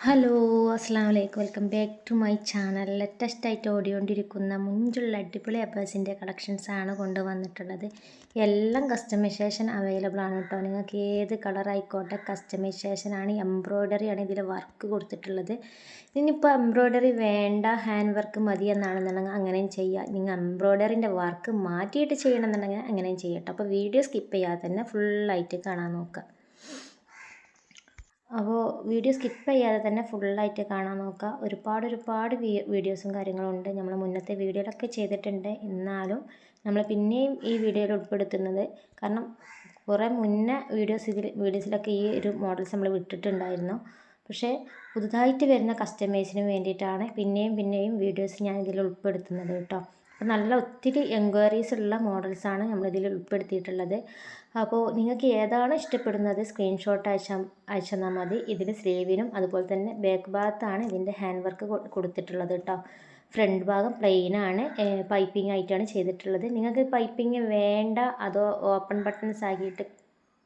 Hello അസ്സാം വലൈക്കും welcome back to my channel. Latest ആയിട്ട് ഓടിക്കൊണ്ടിരിക്കുന്ന മുഞ്ചുള്ള അടിപൊളി അബ്ബാസിൻ്റെ കളക്ഷൻസാണ് കൊണ്ടുവന്നിട്ടുള്ളത്. എല്ലാം കസ്റ്റമൈസേഷൻ അവൈലബിൾ ആണ് കേട്ടോ. നിങ്ങൾക്ക് ഏത് കളർ ആയിക്കോട്ടെ കസ്റ്റമൈസേഷൻ ആണ്. എംബ്രോയ്ഡറി ആണ് ഇതിൽ വർക്ക് കൊടുത്തിട്ടുള്ളത്. ഇനിയിപ്പോൾ എംബ്രോയ്ഡറി വേണ്ട, ഹാൻഡ് വർക്ക് മതി എന്നാണെന്നുണ്ടെങ്കിൽ അങ്ങനെയും ചെയ്യുക. നിങ്ങൾ എംബ്രോയ്ഡറിൻ്റെ വർക്ക് മാറ്റിയിട്ട് ചെയ്യണമെന്നുണ്ടെങ്കിൽ അങ്ങനെയും ചെയ്യട്ടോ. അപ്പോൾ വീഡിയോ സ്കിപ്പ് ചെയ്യാതെ തന്നെ ഫുള്ളായിട്ട് കാണാൻ നോക്കുക. അപ്പോൾ വീഡിയോ സ്കിപ്പ് ചെയ്യാതെ തന്നെ ഫുള്ളായിട്ട് കാണാൻ നോക്കുക. ഒരുപാട് വീഡിയോസും കാര്യങ്ങളും ഉണ്ട്. നമ്മൾ മുന്നത്തെ വീഡിയോയിലൊക്കെ ചെയ്തിട്ടുണ്ട്. എന്നാലും നമ്മൾ പിന്നെയും ഈ വീഡിയോയിൽ ഉൾപ്പെടുത്തുന്നത് കാരണം കുറേ മുന്നേ വീഡിയോസിലൊക്കെ ഈ ഒരു മോഡൽസ് നമ്മൾ വിട്ടിട്ടുണ്ടായിരുന്നു. പക്ഷേ പുതുതായിട്ട് വരുന്ന കസ്റ്റമേഴ്സിന് വേണ്ടിയിട്ടാണ് പിന്നെയും വീഡിയോസ് ഞാൻ ഇതിൽ ഉൾപ്പെടുത്തുന്നത് കേട്ടോ. അപ്പോൾ നല്ല ഒത്തിരി എൻക്വയറീസ് ഉള്ള മോഡൽസാണ് നമ്മളിതിൽ ഉൾപ്പെടുത്തിയിട്ടുള്ളത്. അപ്പോൾ നിങ്ങൾക്ക് ഏതാണ് ഇഷ്ടപ്പെടുന്നത് സ്ക്രീൻഷോട്ട് അയച്ചു തന്നാൽ മതി. ഇതിൽ സ്ലീവിനും അതുപോലെ തന്നെ ബാക്ക് ഭാഗത്താണ് ഇതിൻ്റെ ഹാൻഡ് വർക്ക് കൊടുത്തിട്ടുള്ളത് കേട്ടോ. ഫ്രണ്ട് ഭാഗം പ്ലെയിനാണ്, പൈപ്പിംഗ് ആയിട്ടാണ് ചെയ്തിട്ടുള്ളത്. നിങ്ങൾക്ക് പൈപ്പിംഗ് വേണ്ട അതോ ഓപ്പൺ ബട്ടൺസ് ആക്കിയിട്ട്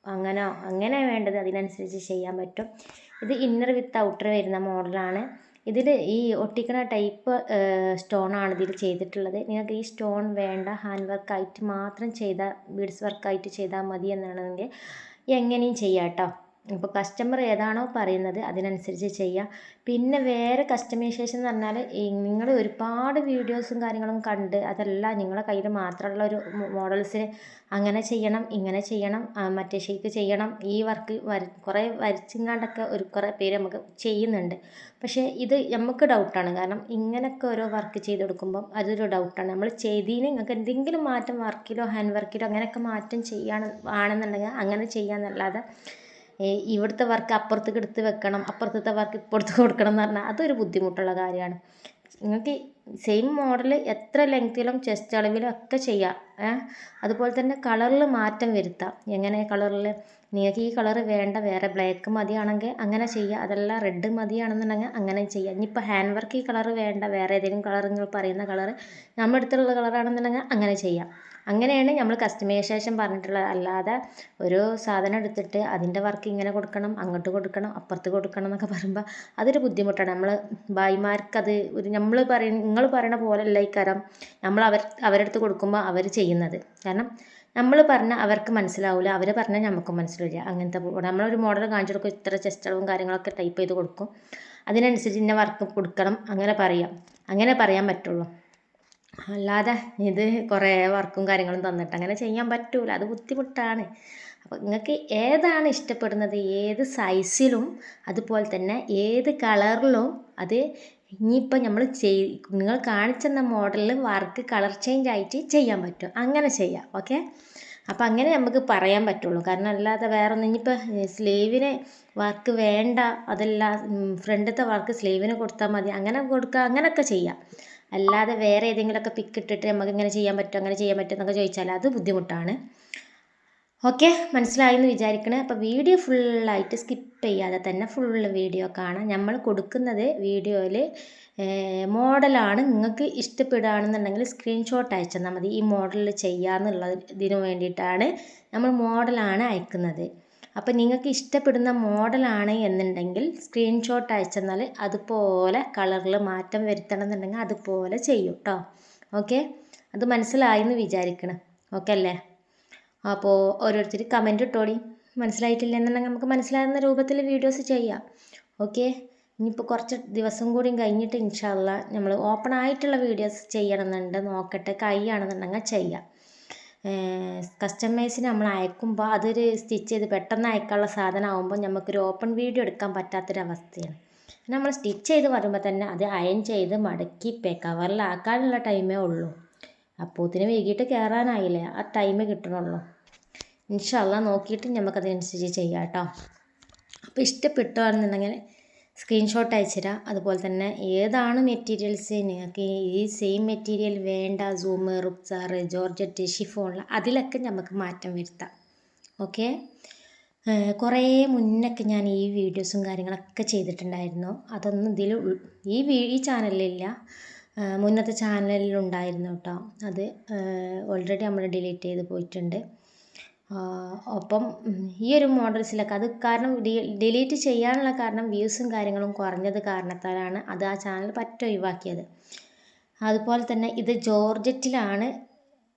അങ്ങനെ വേണ്ടത് അതിനനുസരിച്ച് ചെയ്യാൻ പറ്റും. ഇത് ഇന്നർ വിത്ത് ഔട്ടർ വരുന്ന മോഡലാണ്. ഇതിൽ ഈ ഒട്ടിക്കണ ടൈപ്പ് സ്റ്റോണാണ് ഇതിൽ ചെയ്തിട്ടുള്ളത്. നിങ്ങൾക്ക് ഈ സ്റ്റോൺ വേണ്ട, ഹാൻഡ് വർക്കായിട്ട് മാത്രം ചെയ്താൽ ബീഡ്സ് വർക്കായിട്ട് ചെയ്താൽ മതി എന്നാണെങ്കിൽ എങ്ങനെയും ചെയ്യാം കേട്ടോ. ഇപ്പോൾ കസ്റ്റമർ ഏതാണോ പറയുന്നത് അതിനനുസരിച്ച് ചെയ്യാം. പിന്നെ വേറെ കസ്റ്റമൈസേഷൻ എന്ന് പറഞ്ഞാൽ നിങ്ങൾ ഒരുപാട് വീഡിയോസും കാര്യങ്ങളും കണ്ട് അതല്ല നിങ്ങളെ കയ്യിൽ മാത്രമുള്ള ഒരു മോഡൽസിന് അങ്ങനെ ചെയ്യണം ഇങ്ങനെ ചെയ്യണം മറ്റേ ഷേപ്പ് ചെയ്യണം ഈ വർക്ക് കുറേ വരച്ചിങ്ങാണ്ടൊക്കെ കുറേ പേര് നമുക്ക് ചെയ്യുന്നുണ്ട്. പക്ഷേ ഇത് നമുക്ക് ഡൗട്ടാണ്. കാരണം ഇങ്ങനെയൊക്കെ ഓരോ വർക്ക് ചെയ്ത് കൊടുക്കുമ്പം അതൊരു ഡൗട്ടാണ്. നമ്മൾ ചെയ്തതിന് നിങ്ങൾക്ക് എന്തെങ്കിലും മാറ്റം വർക്കിലോ ഹാൻഡ് വർക്കിലോ അങ്ങനെയൊക്കെ മാറ്റം ആണെന്നുണ്ടെങ്കിൽ അങ്ങനെ ചെയ്യാമെന്നല്ലാതെ ഇവിടുത്തെ വർക്ക് അപ്പുറത്തേക്ക് എടുത്ത് വെക്കണം, അപ്പുറത്തെ വർക്ക് ഇപ്പുറത്ത് കൊടുക്കണം എന്ന് പറഞ്ഞാൽ അതൊരു ബുദ്ധിമുട്ടുള്ള കാര്യമാണ്. നിങ്ങൾക്ക് സെയിം മോഡൽ എത്ര ലെങ്ത്തിലും ചെസ്റ്റ് അളവിലും ഒക്കെ ചെയ്യാം. അതുപോലെ തന്നെ കളറിൽ മാറ്റം വരുത്താം. എങ്ങനെ കളറിൽ നിങ്ങൾക്ക് ഈ കളർ വേണ്ട, വേറെ ബ്ലാക്ക് മതിയാണെങ്കിൽ അങ്ങനെ ചെയ്യുക. അതല്ല റെഡ് മതിയാണെന്നുണ്ടെങ്കിൽ അങ്ങനെ ചെയ്യുക. ഇനിയിപ്പോൾ ഹാൻഡ് വർക്ക് ഈ കളർ വേണ്ട, വേറെ ഏതെങ്കിലും കളർ നിങ്ങൾ പറയുന്ന കളർ നമ്മുടെ അടുത്തുള്ള കളറാണെന്നുണ്ടെങ്കിൽ അങ്ങനെ ചെയ്യാം. അങ്ങനെയാണ് നമ്മൾ കസ്റ്റമൈസേഷൻ പറഞ്ഞിട്ടുള്ളത്. അല്ലാതെ ഒരു സാധനം എടുത്തിട്ട് അതിൻ്റെ വർക്ക് ഇങ്ങനെ കൊടുക്കണം, അങ്ങോട്ട് കൊടുക്കണം, അപ്പുറത്ത് കൊടുക്കണം എന്നൊക്കെ പറയുമ്പോൾ അതൊരു ബുദ്ധിമുട്ടാണ്. നമ്മൾ ഭായിമാർക്കത് നിങ്ങൾ പറയണ പോലെയല്ല ഈ കരം നമ്മൾ അവരുടെ അടുത്ത് കൊടുക്കുമ്പോൾ അവർ ചെയ്യുന്നത്. കാരണം നമ്മൾ പറഞ്ഞാൽ അവർക്ക് മനസ്സിലാവില്ല, അവർ പറഞ്ഞാൽ നമുക്ക് മനസ്സിലാവില്ല. അങ്ങനത്തെ നമ്മളൊരു മോഡൽ കാണിച്ചു കൊടുക്കും, ഇത്ര ചെസ്റ്റ് അളവും കാര്യങ്ങളൊക്കെ ടൈപ്പ് ചെയ്ത് കൊടുക്കും, അതിനനുസരിച്ച് ഇന്ന വർക്ക് കൊടുക്കണം അങ്ങനെ പറയാൻ പറ്റുള്ളൂ. അല്ലാതെ ഇത് കുറേ വർക്കും കാര്യങ്ങളും തന്നിട്ട് അങ്ങനെ ചെയ്യാൻ പറ്റൂല, അത് ബുദ്ധിമുട്ടാണ്. അപ്പോൾ നിങ്ങൾക്ക് ഏതാണ് ഇഷ്ടപ്പെടുന്നത് ഏത് സൈസിലും അതുപോലെ തന്നെ ഏത് കളറിലും അത് ഇനിയിപ്പോൾ നിങ്ങൾ കാണിച്ചെന്ന മോഡലിൽ വർക്ക് കളർ ചേഞ്ച് ആയിട്ട് ചെയ്യാൻ പറ്റും. അങ്ങനെ ചെയ്യാം. ഓക്കെ. അപ്പോൾ അങ്ങനെ നമുക്ക് പറയാൻ പറ്റുള്ളൂ. കാരണം അല്ലാതെ വേറെ ഒന്നും ഇനിയിപ്പോൾ സ്ലീവിന് വർക്ക് വേണ്ട, അതല്ല ഫ്രണ്ടത്തെ വർക്ക് സ്ലീവിന് കൊടുത്താൽ മതി അങ്ങനെ കൊടുക്കുക, അങ്ങനെയൊക്കെ ചെയ്യാം. അല്ലാതെ വേറെ ഏതെങ്കിലുമൊക്കെ പിക്ക് ഇട്ടിട്ട് നമുക്ക് ഇങ്ങനെ ചെയ്യാൻ പറ്റും അങ്ങനെ ചെയ്യാൻ പറ്റും എന്നൊക്കെ ചോദിച്ചാൽ അത് ബുദ്ധിമുട്ടാണ്. ഓക്കെ, മനസ്സിലായെന്ന് വിചാരിക്കണേ. അപ്പോൾ വീഡിയോ ഫുള്ളായിട്ട് സ്കിപ്പ് ചെയ്യാതെ തന്നെ ഫുള്ള് വീഡിയോ കാണാം. നമ്മൾ കൊടുക്കുന്നത് വീഡിയോയിൽ മോഡലാണ്. നിങ്ങൾക്ക് ഇഷ്ടപ്പെടുകയാണെന്നുണ്ടെങ്കിൽ സ്ക്രീൻഷോട്ട് അയച്ചു തന്നാൽ മതി. ഈ മോഡലിൽ ചെയ്യാമെന്നുള്ളതിന് വേണ്ടിയിട്ടാണ് നമ്മൾ മോഡലാണ് അയക്കുന്നത്. അപ്പോൾ നിങ്ങൾക്ക് ഇഷ്ടപ്പെടുന്ന മോഡലാണ് എന്നുണ്ടെങ്കിൽ സ്ക്രീൻഷോട്ട് അയച്ചെന്നാൽ അതുപോലെ കളറിൽ മാറ്റം വരുത്തണം എന്നുണ്ടെങ്കിൽ അതുപോലെ ചെയ്യും കേട്ടോ. ഓക്കെ, അത് മനസ്സിലായെന്ന് വിചാരിക്കണം. ഓക്കെ അല്ലേ? അപ്പോൾ ഓരോരുത്തർ കമൻറ്റ് ഇട്ടോളി. മനസ്സിലായിട്ടില്ല എന്നുണ്ടെങ്കിൽ നമുക്ക് മനസ്സിലാകുന്ന രൂപത്തിൽ വീഡിയോസ് ചെയ്യാം. ഓക്കെ, ഇനിയിപ്പോൾ കുറച്ച് ദിവസം കൂടി കഴിഞ്ഞിട്ട് ഇൻഷാ അള്ളാ നമ്മൾ ഓപ്പൺ ആയിട്ടുള്ള വീഡിയോസ് ചെയ്യണമെന്നുണ്ട്. നോക്കട്ടെ, കൈയാണെന്നുണ്ടെങ്കിൽ ചെയ്യാം. കസ്റ്റമേഴ്സിന് നമ്മൾ അയക്കുമ്പോൾ അതൊരു സ്റ്റിച്ച് ചെയ്ത് പെട്ടെന്ന് അയക്കാനുള്ള സാധനം ആകുമ്പോൾ നമുക്കൊരു ഓപ്പൺ വീഡിയോ എടുക്കാൻ പറ്റാത്തൊരവസ്ഥയാണ്. നമ്മൾ സ്റ്റിച്ച് ചെയ്ത് വരുമ്പോൾ തന്നെ അത് അയൺ ചെയ്ത് മടക്കി കവറിലാക്കാനുള്ള ടൈമേ ഉള്ളൂ. അപ്പോഴത്തിന് വൈകിട്ട് കയറാനായില്ലേ, ആ ടൈം കിട്ടണുള്ളൂ. ഇൻഷാ അള്ളാ നോക്കിയിട്ട് നമുക്കതനുസരിച്ച് ചെയ്യാം കേട്ടോ. അപ്പോൾ ഇഷ്ടപ്പെട്ടുകയാണെന്നുണ്ടെങ്കിൽ സ്ക്രീൻഷോട്ട് അയച്ചുതരാം. അതുപോലെ തന്നെ ഏതാണ് മെറ്റീരിയൽസ് നിങ്ങൾക്ക് ഈ സെയിം മെറ്റീരിയൽ വേണ്ട, സൂമ്, റുക്സാർ, ജോർജറ്റ്, ഷിഫോൺ അതിലൊക്കെ നമുക്ക് മാറ്റം വരുത്താം. ഓക്കെ, കുറേ മുന്നൊക്കെ ഞാൻ ഈ വീഡിയോസും കാര്യങ്ങളൊക്കെ ചെയ്തിട്ടുണ്ടായിരുന്നു. അതൊന്നും ഈ ചാനലിലില്ല, മുന്നത്തെ ചാനലിലുണ്ടായിരുന്നു കേട്ടോ. അത് ഓൾറെഡി നമ്മൾ ഡിലീറ്റ് ചെയ്ത് പോയിട്ടുണ്ട്. ഒപ്പം ഈ ഒരു മോഡൽസിലൊക്കെ അത് കാരണം ഡിലീറ്റ് ചെയ്യാനുള്ള കാരണം വ്യൂസും കാര്യങ്ങളും കുറഞ്ഞത് കാരണത്താലാണ് അത് ആ ചാനൽ പറ്റ ഒഴിവാക്കിയത്. അതുപോലെ തന്നെ ഇത് ജോർജറ്റിലാണ്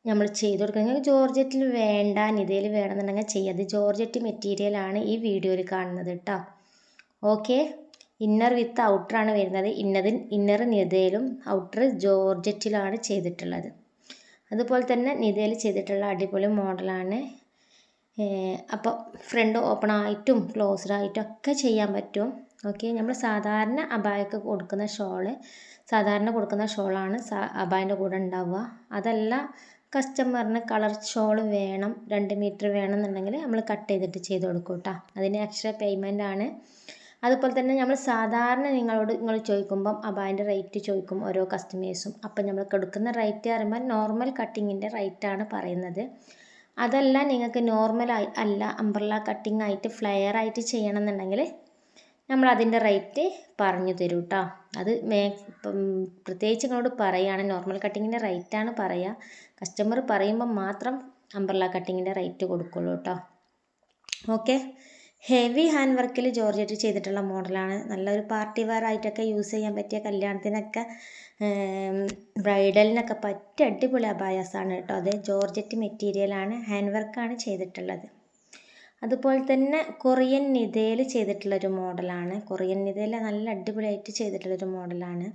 നമ്മൾ ചെയ്ത് കൊടുക്കുന്നത്. ജോർജറ്റിൽ വേണ്ട, നിതയിൽ വേണമെന്നുണ്ടെങ്കിൽ ചെയ്യുക. അത് ജോർജറ്റ് മെറ്റീരിയലാണ് ഈ വീഡിയോയിൽ കാണുന്നത് കേട്ടോ. ഓക്കെ, ഇന്നർ വിത്ത് ഔട്ടറാണ് വരുന്നത്. ഇന്നർ നിതയിലും ഔട്ടർ ജോർജറ്റിലാണ് ചെയ്തിട്ടുള്ളത്. അതുപോലെ തന്നെ നിതയിൽ ചെയ്തിട്ടുള്ള അടിപൊളി മോഡലാണ്. അപ്പോൾ ഫ്രണ്ട് ഓപ്പൺ ആയിട്ടും ക്ലോസ്ഡ് ആയിട്ടും ഒക്കെ ചെയ്യാൻ പറ്റും. ഓക്കെ, നമ്മൾ സാധാരണ അബായക്ക് കൊടുക്കുന്ന ഷോളാണ് അബായൻ്റെ കൂടെ ഉണ്ടാവുക. അതല്ല കസ്റ്റമറിന് കളർ ഷോൾ വേണം, 2 മീറ്റർ വേണമെന്നുണ്ടെങ്കിൽ നമ്മൾ കട്ട് ചെയ്തിട്ട് ചെയ്ത് കൊടുക്കും കേട്ടോ. അതിന് എക്സ്ട്രാ പേയ്മെൻ്റ് ആണ്. അതുപോലെ തന്നെ നമ്മൾ സാധാരണ നിങ്ങൾ ചോദിക്കുമ്പം അബായൻ്റെ റേറ്റ് ചോദിക്കും ഓരോ കസ്റ്റമേഴ്സും. അപ്പം നമ്മൾ കൊടുക്കുന്ന റേറ്റ് പറയുമ്പോൾ നോർമൽ കട്ടിങ്ങിൻ്റെ റേറ്റാണ് പറയുന്നത്. അതല്ല നിങ്ങൾക്ക് നോർമൽ അല്ല അംബ്രല്ല കട്ടിങ് ആയിട്ട് ഫ്ലെയർ ആയിട്ട് ചെയ്യണമെന്നുണ്ടെങ്കിൽ നമ്മൾ അതിൻ്റെ റേറ്റ് പറഞ്ഞു തരും കേട്ടോ. അത് പ്രത്യേകിച്ച് നിങ്ങളോട് പറയുകയാണ്, നോർമൽ കട്ടിങ്ങിൻ്റെ റേറ്റാണ് പറയുക. കസ്റ്റമർ പറയുമ്പോൾ മാത്രം അംബ്രല്ല കട്ടിങ്ങിൻ്റെ റേറ്റ് കൊടുക്കുള്ളൂ കേട്ടോ. ഓക്കെ, ഹെവി ഹാൻഡ് വർക്കിൽ ജോർജറ്റ് ചെയ്തിട്ടുള്ള മോഡലാണ്. നല്ലൊരു പാർട്ടി വെയർ ആയിട്ടൊക്കെ യൂസ് ചെയ്യാൻ പറ്റിയ, കല്യാണത്തിനൊക്കെ ബ്രൈഡലിനൊക്കെ പറ്റിയ അടിപൊളി അബായാസാണ് കേട്ടോ. അത് ജോർജറ്റ് മെറ്റീരിയലാണ്, ഹാൻഡ് വർക്കാണ് ചെയ്തിട്ടുള്ളത്. അതുപോലെ തന്നെ കൊറിയൻ നിതയിൽ ചെയ്തിട്ടുള്ളൊരു മോഡലാണ്. കൊറിയൻ നിതയിൽ നല്ല അടിപൊളിയായിട്ട് ചെയ്തിട്ടുള്ളൊരു മോഡലാണ്.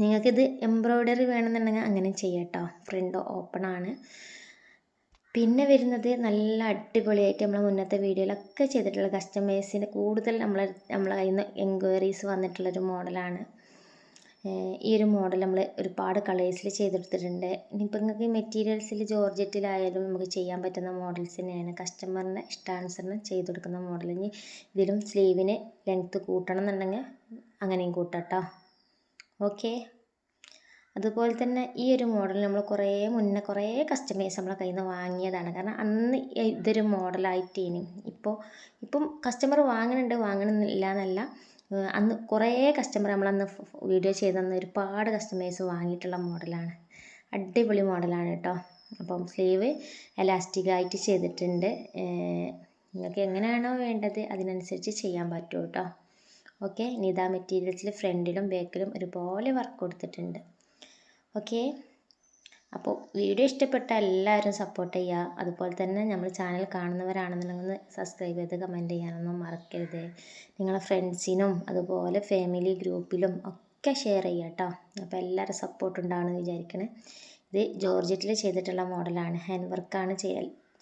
നിങ്ങൾക്കിത് എംബ്രോയ്ഡറി വേണമെന്നുണ്ടെങ്കിൽ അങ്ങനെ ചെയ്യാം കേട്ടോ. ഫ്രണ്ട് ഓപ്പൺ ആണ്. പിന്നെ വരുന്നത് നല്ല അടിപൊളിയായിട്ട് നമ്മൾ മുന്നത്തെ വീഡിയോയിലൊക്കെ ചെയ്തിട്ടുള്ള കസ്റ്റമേഴ്സിന് കൂടുതൽ നമ്മളെ കയ്യിൽ നിന്ന് എൻക്വയറീസ് വന്നിട്ടുള്ളൊരു മോഡലാണ്. ഈ ഒരു മോഡൽ നമ്മൾ ഒരുപാട് കളേഴ്സിൽ ചെയ്തെടുത്തിട്ടുണ്ട്. ഇനിയിപ്പോൾ നിങ്ങൾക്ക് മെറ്റീരിയൽസിൽ ജോർജറ്റിലായാലും നമുക്ക് ചെയ്യാൻ പറ്റുന്ന മോഡൽസ് തന്നെയാണ്. കസ്റ്റമറിൻ്റെ ഇഷ്ടാനുസരണം ചെയ്ത് കൊടുക്കുന്ന മോഡൽ. ഇനി ഇതിലും സ്ലീവിന് ലെങ്ത്ത് കൂട്ടണം എന്നുണ്ടെങ്കിൽ അങ്ങനെയും കൂട്ടാം കേട്ടോ. ഓക്കെ, അതുപോലെ തന്നെ ഈ ഒരു മോഡൽ നമ്മൾ മുന്നേ കുറേ കസ്റ്റമേഴ്സ് നമ്മളെ കയ്യിൽ നിന്ന് വാങ്ങിയതാണ്. കാരണം അന്ന് ഇതൊരു മോഡലായിട്ടേനി. ഇപ്പം കസ്റ്റമർ വാങ്ങണമെന്നില്ല എന്നല്ല, അന്ന് കുറേ കസ്റ്റമർ നമ്മളന്ന് വീഡിയോ ചെയ്ത് തന്ന ഒരുപാട് കസ്റ്റമേഴ്സ് വാങ്ങിയിട്ടുള്ള മോഡലാണ്. അടിപൊളി മോഡലാണ് കേട്ടോ. അപ്പം സ്ലീവ് എലാസ്റ്റിക് ആയിട്ട് ചെയ്തിട്ടുണ്ട്. നിങ്ങൾക്ക് എങ്ങനെയാണോ വേണ്ടത് അതിനനുസരിച്ച് ചെയ്യാൻ പറ്റും കേട്ടോ. ഓക്കെ, നിത മെറ്റീരിയൽസിൽ ഫ്രണ്ടിലും ബാക്കിലും ഒരുപോലെ വർക്ക് കൊടുത്തിട്ടുണ്ട്. ഓക്കെ, അപ്പോൾ വീഡിയോ ഇഷ്ടപ്പെട്ട എല്ലാവരും സപ്പോർട്ട് ചെയ്യുക. അതുപോലെ തന്നെ നമ്മൾ ചാനൽ കാണുന്നവരാണെന്നുണ്ടെങ്കിൽ സബ്സ്ക്രൈബ് ചെയ്ത് കമൻറ്റ് ചെയ്യാനൊന്നും മറക്കരുത്. നിങ്ങളെ ഫ്രണ്ട്സിനും അതുപോലെ ഫാമിലി ഗ്രൂപ്പിലും ഒക്കെ ഷെയർ ചെയ്യുക കേട്ടോ. അപ്പോൾ എല്ലാവരും സപ്പോർട്ട് ഉണ്ടാവുമെന്ന് വിചാരിക്കണേ. ഇത് ജോർജറ്റിൽ ചെയ്തിട്ടുള്ള മോഡലാണ്. ഹാൻഡ് വർക്കാണ്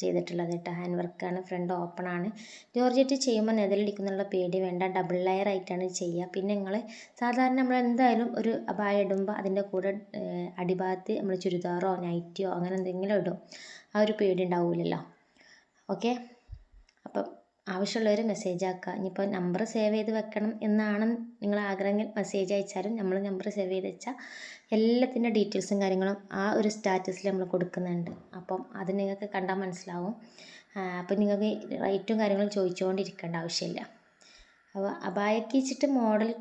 ചെയ്തിട്ടുള്ളത് കേട്ടോ. ഹാൻഡ് വർക്കാണ്, ഫ്രണ്ട് ഓപ്പൺ ആണ്. ജോർജറ്റ് ചെയ്യുമ്പോൾ നെതലടിക്കുന്നുള്ള പേടി വേണ്ട, ഡബിൾ ലെയർ ആയിട്ടാണ് ചെയ്യുക. പിന്നെ നിങ്ങൾ സാധാരണ നമ്മൾ എന്തായാലും ഒരു അബായ ഇടുമ്പോൾ അതിൻ്റെ കൂടെ അടിഭാഗത്ത് നമ്മൾ ചുരിദാറോ നൈറ്റിയോ അങ്ങനെ എന്തെങ്കിലും ഇടും. ആ ഒരു പേടി ഉണ്ടാവില്ലല്ലോ. ഓക്കെ, അപ്പം ആവശ്യമുള്ളവർ മെസ്സേജ് ആക്കുക. ഇനിയിപ്പോൾ നമ്പർ സേവ് ചെയ്ത് വെക്കണം എന്നാണ് നിങ്ങൾ ആഗ്രഹമെങ്കിൽ മെസ്സേജ് അയച്ചാലും നമ്മൾ നമ്പർ സേവ് ചെയ്ത് വെച്ചാൽ എല്ലാത്തിൻ്റെ ഡീറ്റെയിൽസും കാര്യങ്ങളും ആ ഒരു സ്റ്റാറ്റസിൽ നമ്മൾ കൊടുക്കുന്നുണ്ട്. അപ്പം അത് നിങ്ങൾക്ക് കണ്ടാൽ മനസ്സിലാവും. അപ്പം നിങ്ങൾക്ക് റേറ്റും കാര്യങ്ങളും ചോദിച്ചുകൊണ്ടിരിക്കേണ്ട ആവശ്യമില്ല. അപ്പോൾ അബായക്ക് വെച്ചിട്ട്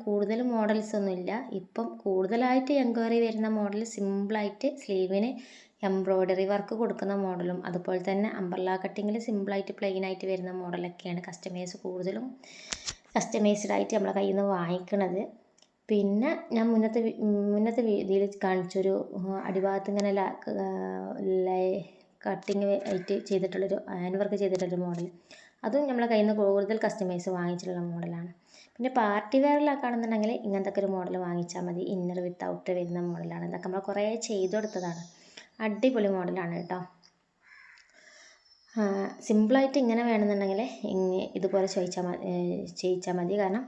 കൂടുതൽ മോഡൽസ് ഒന്നുമില്ല. ഇപ്പം കൂടുതലായിട്ട് എൻക്വയറി വരുന്ന മോഡൽ സിമ്പിളായിട്ട് സ്ലീവിന് എംബ്രോയ്ഡറി വർക്ക് കൊടുക്കുന്ന മോഡലും അതുപോലെ തന്നെ അംബ്രല്ല കട്ടിങ്ങിൽ സിമ്പിളായിട്ട് പ്ലെയിനായിട്ട് വരുന്ന മോഡലൊക്കെയാണ് കസ്റ്റമേഴ്സ് കൂടുതലും കസ്റ്റമൈസ്ഡായിട്ട് നമ്മളെ കയ്യിൽ നിന്ന് വാങ്ങിക്കണത്. പിന്നെ ഞാൻ മുന്നത്തെ ഇതിൽ കാണിച്ചൊരു അടിഭാഗത്ത് ഇങ്ങനെ കട്ടിങ് ആയിട്ട് ചെയ്തിട്ടുള്ളൊരു ഹാൻഡ് വർക്ക് ചെയ്തിട്ടുള്ളൊരു മോഡൽ, അതും നമ്മളെ കയ്യിൽ നിന്ന് കൂടുതൽ കസ്റ്റമൈസ് വാങ്ങിച്ചിട്ടുള്ള മോഡലാണ്. പിന്നെ പാർട്ടി വെയറിലാക്കുകയാണെന്നുണ്ടെങ്കിൽ ഇങ്ങനത്തെ ഒരു മോഡൽ വാങ്ങിച്ചാൽ മതി. ഇന്നർ വിത്ത് ഔട്ടർ വരുന്ന മോഡലാണ്. ഇതൊക്കെ നമ്മൾ കുറേ ചെയ്ത് കൊടുത്തതാണ്. അടിപൊളി മോഡലാണ് കേട്ടോ. സിമ്പിളായിട്ട് ഇങ്ങനെ വേണമെന്നുണ്ടെങ്കിൽ ഇതുപോലെ ചെയ്യിച്ചാൽ മതി. കാരണം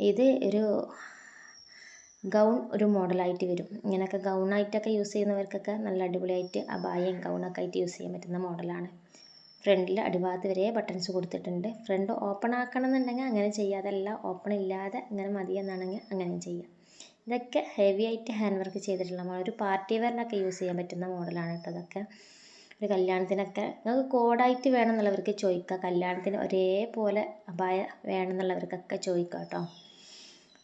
ഇത് ഒരു ഒരു മോഡലായിട്ട് വരും. ഇങ്ങനെയൊക്കെ ഗൗണായിട്ടൊക്കെ യൂസ് ചെയ്യുന്നവർക്കൊക്കെ നല്ല അടിപൊളിയായിട്ട് അബായയും ഗൗണൊക്കെ ആയിട്ട് യൂസ് ചെയ്യാൻ പറ്റുന്ന മോഡലാണ്. ഫ്രണ്ടിൽ അടിഭാഗത്ത് വരെ ബട്ടൺസ് കൊടുത്തിട്ടുണ്ട്. ഫ്രണ്ട് ഓപ്പൺ ആക്കണം എന്നുണ്ടെങ്കിൽ അങ്ങനെ ചെയ്യുക. അതല്ല ഓപ്പൺ ഇല്ലാതെ ഇങ്ങനെ മതി എന്നാണെങ്കിൽ അങ്ങനെയും ചെയ്യാം. ഇതൊക്കെ ഹെവി ആയിട്ട് ഹാൻഡ് വർക്ക് ചെയ്തിട്ടുള്ള മോഡൽ, ഒരു പാർട്ടി വെയറിനൊക്കെ യൂസ് ചെയ്യാൻ പറ്റുന്ന മോഡലാണ് കേട്ടോ. അതൊക്കെ ഒരു കല്യാണത്തിനൊക്കെ നിങ്ങൾക്ക് കോഡായിട്ട് വേണമെന്നുള്ളവർക്ക് ചോദിക്കുക. കല്യാണത്തിന് ഒരേപോലെ അബായ വേണമെന്നുള്ളവർക്കൊക്കെ ചോദിക്കാം കേട്ടോ.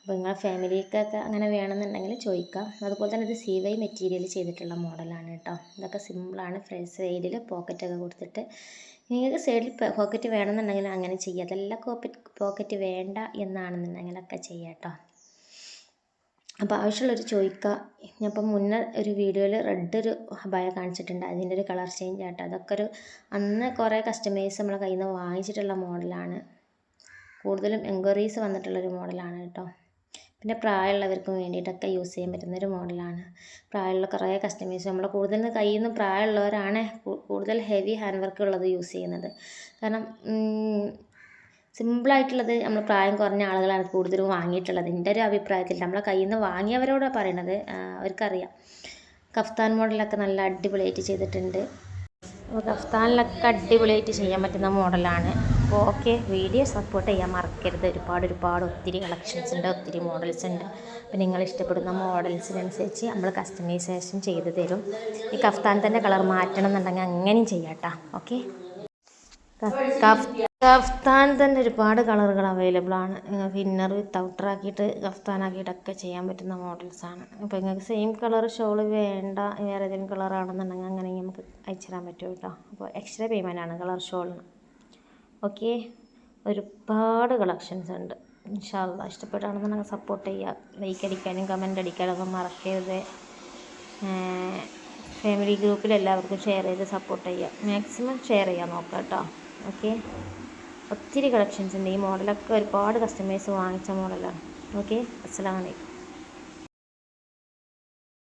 അപ്പോൾ നിങ്ങളുടെ ഫാമിലിക്കൊക്കെ അങ്ങനെ വേണമെന്നുണ്ടെങ്കിൽ ചോദിക്കാം. അതുപോലെ തന്നെ ഇത് CY മെറ്റീരിയൽ ചെയ്തിട്ടുള്ള മോഡലാണ് കേട്ടോ. ഇതൊക്കെ സിമ്പിളാണ്. ഫ്രണ്ട് സൈഡിൽ പോക്കറ്റൊക്കെ കൊടുത്തിട്ട് നിങ്ങൾക്ക് സൈഡിൽ പോക്കറ്റ് വേണമെന്നുണ്ടെങ്കിൽ അങ്ങനെ ചെയ്യാം. അതെല്ലാം പോക്കറ്റ് വേണ്ട എന്നാണെന്നുണ്ടെങ്കിലൊക്കെ ചെയ്യാം കേട്ടോ. അപ്പോൾ ആവശ്യമുള്ളൊരു ചോദിക്കുക. ഞാനിപ്പം മുന്നേ ഒരു വീഡിയോയിൽ റെഡ് ഒരു അബായ കാണിച്ചിട്ടുണ്ട്. അതിൻ്റെ ഒരു കളർ ചേഞ്ച് ആട്ടോ. അതൊക്കെ അന്ന് കുറേ കസ്റ്റമേഴ്സ് നമ്മളെ കയ്യിൽ നിന്ന് വാങ്ങിച്ചിട്ടുള്ള മോഡലാണ്. കൂടുതലും എൻക്വയറീസ് വന്നിട്ടുള്ളൊരു മോഡലാണ് കേട്ടോ. പിന്നെ പ്രായമുള്ളവർക്കും വേണ്ടിയിട്ടൊക്കെ യൂസ് ചെയ്യാൻ പറ്റുന്നൊരു മോഡലാണ്. പ്രായമുള്ള കുറേ കസ്റ്റമേഴ്സ് നമ്മളെ കൂടുതൽ കയ്യിൽ നിന്ന് പ്രായമുള്ളവരാണ് കൂടുതൽ ഹെവി ഹാൻഡ് വർക്ക് ഉള്ളത് യൂസ് ചെയ്യുന്നത്. കാരണം സിമ്പിളായിട്ടുള്ളത് നമ്മൾ പ്രായം കുറഞ്ഞ ആളുകളാണ് കൂടുതലും വാങ്ങിയിട്ടുള്ളത്. എൻ്റെ ഒരു അഭിപ്രായത്തിൽ നമ്മളെ കയ്യിൽ നിന്ന് വാങ്ങിയവരോടാണ് പറയണത്. അവർക്കറിയാം. കഫ്താൻ മോഡലൊക്കെ നല്ല അടിപൊളിയായിട്ട് ചെയ്തിട്ടുണ്ട്. അപ്പോൾ കഫ്താനിലൊക്കെ അടിപൊളിയായിട്ട് ചെയ്യാൻ പറ്റുന്ന മോഡലാണ്. അപ്പോൾ ഓക്കെ, വീഡിയോ സപ്പോർട്ട് ചെയ്യാൻ മറക്കരുത്. ഒരുപാട് ഒത്തിരി കളക്ഷൻസ് ഉണ്ട്, ഒത്തിരി മോഡൽസ് ഉണ്ട്. അപ്പോൾ നിങ്ങൾ ഇഷ്ടപ്പെടുന്ന മോഡൽസിനനുസരിച്ച് നമ്മൾ കസ്റ്റമൈസേഷൻ ചെയ്ത് തരും. ഈ കഫ്താൻ തന്നെ കളർ മാറ്റണം എന്നുണ്ടെങ്കിൽ അങ്ങനെയും ചെയ്യാം കേട്ടോ. ഓക്കെ, കഫ്താൻ തന്നെ ഒരുപാട് കളറുകൾ അവൈലബിൾ ആണ്. നിങ്ങൾക്ക് ഇന്നർ വിത്ത് ഔട്ടർ ആക്കിയിട്ട് കഫ്താനാക്കിയിട്ടൊക്കെ ചെയ്യാൻ പറ്റുന്ന മോഡൽസാണ്. അപ്പോൾ നിങ്ങൾക്ക് സെയിം കളർ ഷോൾ വേണ്ട, വേറെ ഏതെങ്കിലും കളറാണെന്നുണ്ടെങ്കിൽ അങ്ങനെ നമുക്ക് അയച്ചു തരാൻ പറ്റും കേട്ടോ. അപ്പോൾ എക്സ്ട്രാ പേയ്മെൻ്റ് ആണ് കളർ ഷോളിന്. ഓക്കെ, ഒരുപാട് കളക്ഷൻസ് ഉണ്ട്. ഇൻഷാ അല്ലാഹ് ഇഷ്ടപ്പെട്ടാണെന്നുണ്ടെങ്കിൽ സപ്പോർട്ട് ചെയ്യുക. ലൈക്ക് അടിക്കാനും കമൻറ്റ് അടിക്കാനൊന്നും മറക്കരുത്. ഫാമിലി ഗ്രൂപ്പിൽ എല്ലാവർക്കും ഷെയർ ചെയ്ത് സപ്പോർട്ട് ചെയ്യുക. മാക്സിമം ഷെയർ ചെയ്യാൻ നോക്കാം കേട്ടോ. ഓക്കെ, ഒത്തിരി കളക്ഷൻസ് ഉണ്ട്. ഈ മോഡലൊക്കെ ഒരുപാട് കസ്റ്റമേഴ്സ് വാങ്ങിച്ച മോഡലാണ്. ഓക്കെ, അസ്സലാമു അലൈക്കും.